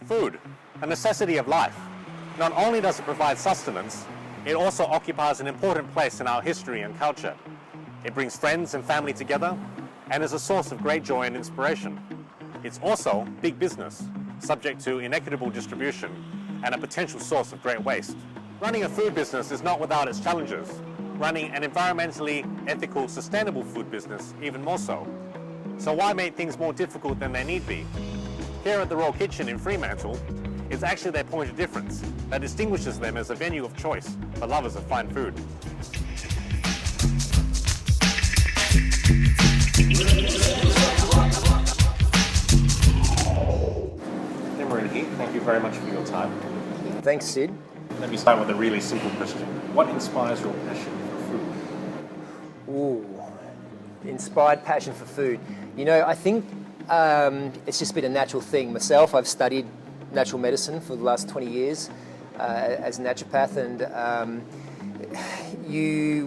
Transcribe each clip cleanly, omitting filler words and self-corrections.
Food, a necessity of life. Not only does it provide sustenance, it also occupies an important place in our history and culture. It brings friends and family together and is a source of great joy and inspiration. It's also big business, subject to inequitable distribution and a potential source of great waste. Running a food business is not without its challenges. Running an environmentally ethical, sustainable food business even more so. So why make things more difficult than they need be? Here at the Royal Kitchen in Fremantle, it's actually their point of difference that distinguishes them as a venue of choice for lovers of fine food. Emma and Heath, thank you very much for your time. Thanks, Sid. Let me start with a really simple question. What inspires your passion for food? Ooh, inspired passion for food. You know, I think it's just been a natural thing. Myself, I've studied natural medicine for the last 20 years as a naturopath, and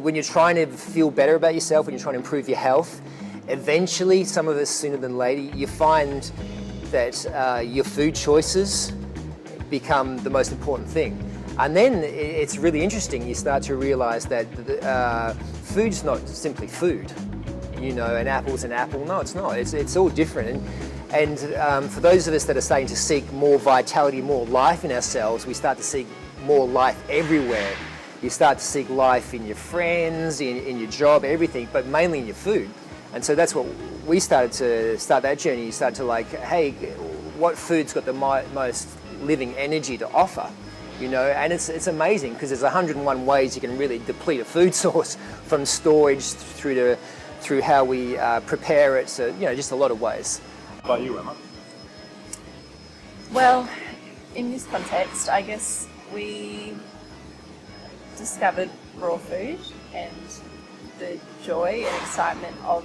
when you're trying to feel better about yourself, when you're trying to improve your health, eventually, some of us sooner than later, you find that your food choices become the most important thing. And then it's really interesting, you start to realize that food's not simply food. You know, an apple's an apple. No, it's not. It's all different. And for those of us that are starting to seek more vitality, more life in ourselves, we start to seek more life everywhere. You start to seek life in your friends, in your job, everything, but mainly in your food. And so that's what we started to start that journey. You start to like, hey, what food's got the most living energy to offer? You know, and it's amazing because there's 101 ways you can really deplete a food source, from storage through how we prepare it. So, you know, just a lot of ways. How about you, Emma? Well, in this context, I guess we discovered raw food and the joy and excitement of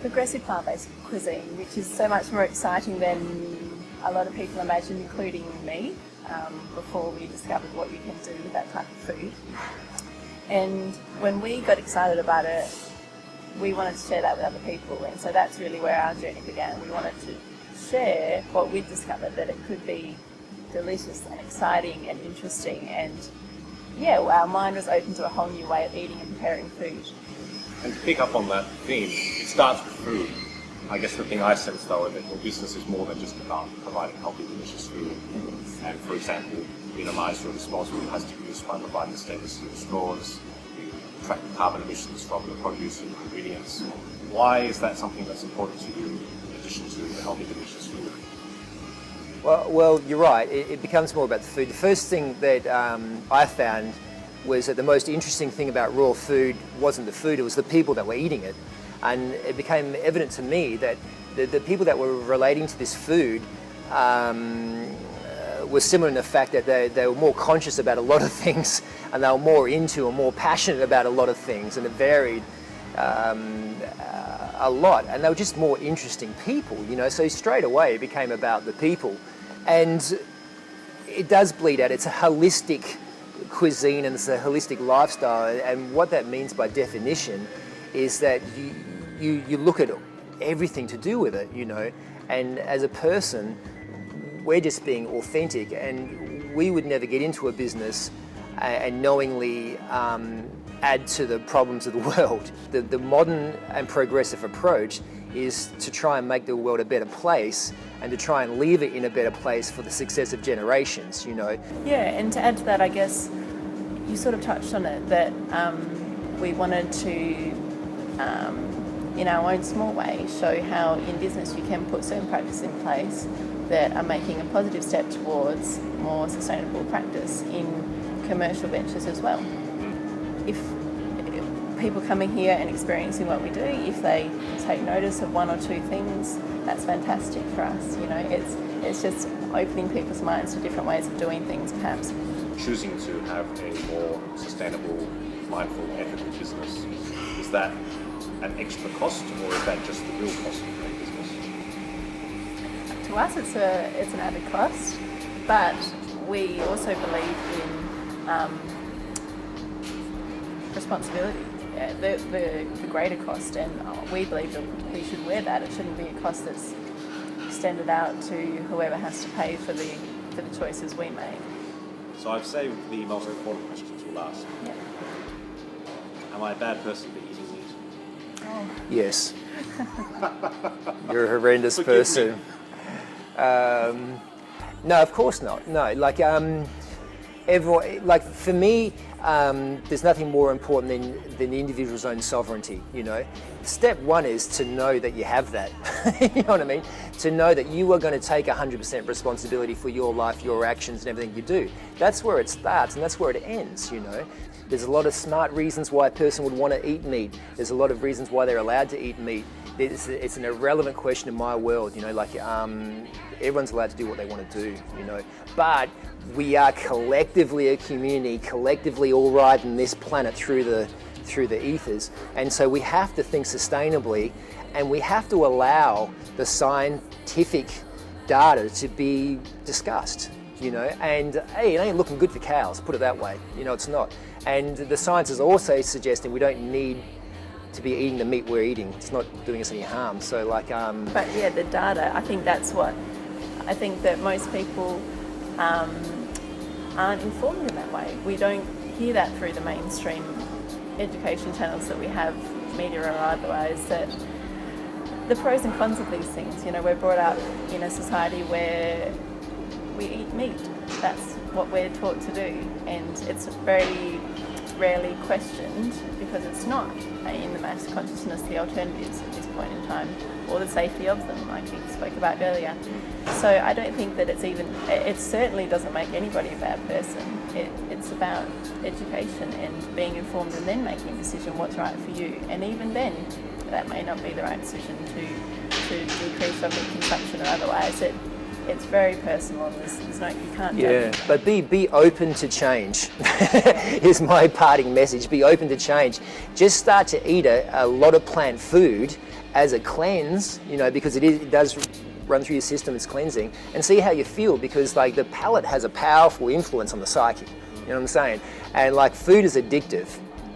progressive plant-based cuisine, which is so much more exciting than a lot of people imagine, including me, before we discovered what you can do with that type of food. And when we got excited about it, we wanted to share that with other people, and so that's really where our journey began. We wanted to share what we'd discovered, that it could be delicious and exciting and interesting, and yeah, our mind was open to a whole new way of eating and preparing food. And to pick up on that theme, it starts with food. I guess the thing I sense though is that your business is more than just about providing healthy, delicious food. And for example, minimise your disposable plastic use by providing stainless steel straws. Track the carbon emissions from the produce and ingredients. Why is that something that's important to you in addition to the healthy, delicious food? Well, you're right. It becomes more about the food. The first thing that I found was that the most interesting thing about raw food wasn't the food, it was the people that were eating it. And it became evident to me that the people that were relating to this food were similar in the fact that they were more conscious about a lot of things, and they were more into and more passionate about a lot of things, and it varied a lot, and they were just more interesting people, you know. So straight away it became about the people, and it does bleed out. It's a holistic cuisine and it's a holistic lifestyle, and what that means by definition is that you look at everything to do with it, you know, and as a person we're just being authentic, and we would never get into a business and knowingly add to the problems of the world. The modern and progressive approach is to try and make the world a better place and to try and leave it in a better place for the successive generations, you know. Yeah, and to add to that, I guess you sort of touched on it, that we wanted to, in our own small way, show how in business you can put certain practices in place that are making a positive step towards more sustainable practice in commercial ventures as well. If people coming here and experiencing what we do, if they take notice of one or two things, that's fantastic for us. You know, it's just opening people's minds to different ways of doing things, perhaps. Choosing to have a more sustainable, mindful, ethical business, is that an extra cost, or is that just the real cost of doing business? To us, it's an added cost, but we also believe in responsibility, the greater cost, and we believe that we should wear that. It shouldn't be a cost that's extended out to whoever has to pay for the choices we make. So I've saved the most important questions for last. Yeah. Am I a bad person for eating meat? Oh. Yes. You're a horrendous Forgive person. No, of course not. No, like everyone, like for me, there's nothing more important than the individual's own sovereignty. You know, step one is to know that you have that. You know what I mean? To know that you are going to take 100% responsibility for your life, your actions, and everything you do. That's where it starts, and that's where it ends. You know, there's a lot of smart reasons why a person would want to eat meat. There's a lot of reasons why they're allowed to eat meat. It's an irrelevant question in my world, you know, like everyone's allowed to do what they want to do, you know, but we are collectively a community, collectively all riding this planet through the ethers, and so we have to think sustainably, and we have to allow the scientific data to be discussed, you know, and hey, it ain't looking good for cows, put it that way, you know, it's not, and the science is also suggesting we don't need to be eating the meat we're eating. It's not doing us any harm. So like But yeah, the data, I think that most people aren't informed in that way. We don't hear that through the mainstream education channels that we have, media or otherwise, that the pros and cons of these things. You know, we're brought up in a society where we eat meat. That's what we're taught to do, and it's very rarely questioned because it's not in the mass consciousness the alternatives at this point in time, or the safety of them, like we spoke about earlier. So I don't think that it certainly doesn't make anybody a bad person. It's about education and being informed and then making a decision what's right for you. And even then, that may not be the right decision to decrease your meat consumption or otherwise. It's very personal, and there's no, you can't judge. Yeah, but be open to change. Is my parting message. Be open to change. Just start to eat a lot of plant food as a cleanse, you know, because it does run through your system, it's cleansing, and see how you feel, because like the palate has a powerful influence on the psyche, you know what I'm saying? And like food is addictive,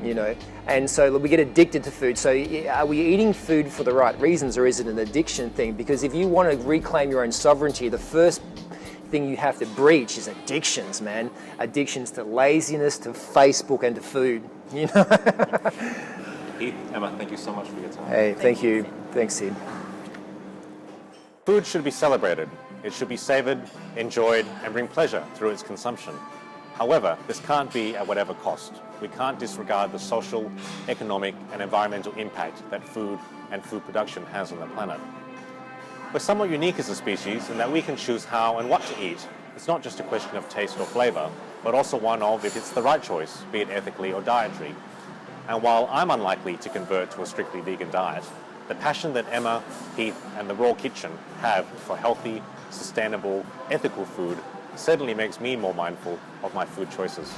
you know, and so we get addicted to food. So are we eating food for the right reasons, or is it an addiction thing? Because if you want to reclaim your own sovereignty, the first thing you have to breach is addictions, man. Addictions to laziness, to Facebook, and to food, you know? Heath, Emma, thank you so much for your time. Hey, thank you. Thanks, Sid. Food should be celebrated. It should be savoured, enjoyed, and bring pleasure through its consumption. However, this can't be at whatever cost. We can't disregard the social, economic, and environmental impact that food and food production has on the planet. We're somewhat unique as a species in that we can choose how and what to eat. It's not just a question of taste or flavour, but also one of if it's the right choice, be it ethically or dietary. And while I'm unlikely to convert to a strictly vegan diet, the passion that Emma, Heath, and the Raw Kitchen have for healthy, sustainable, ethical food certainly makes me more mindful of my food choices.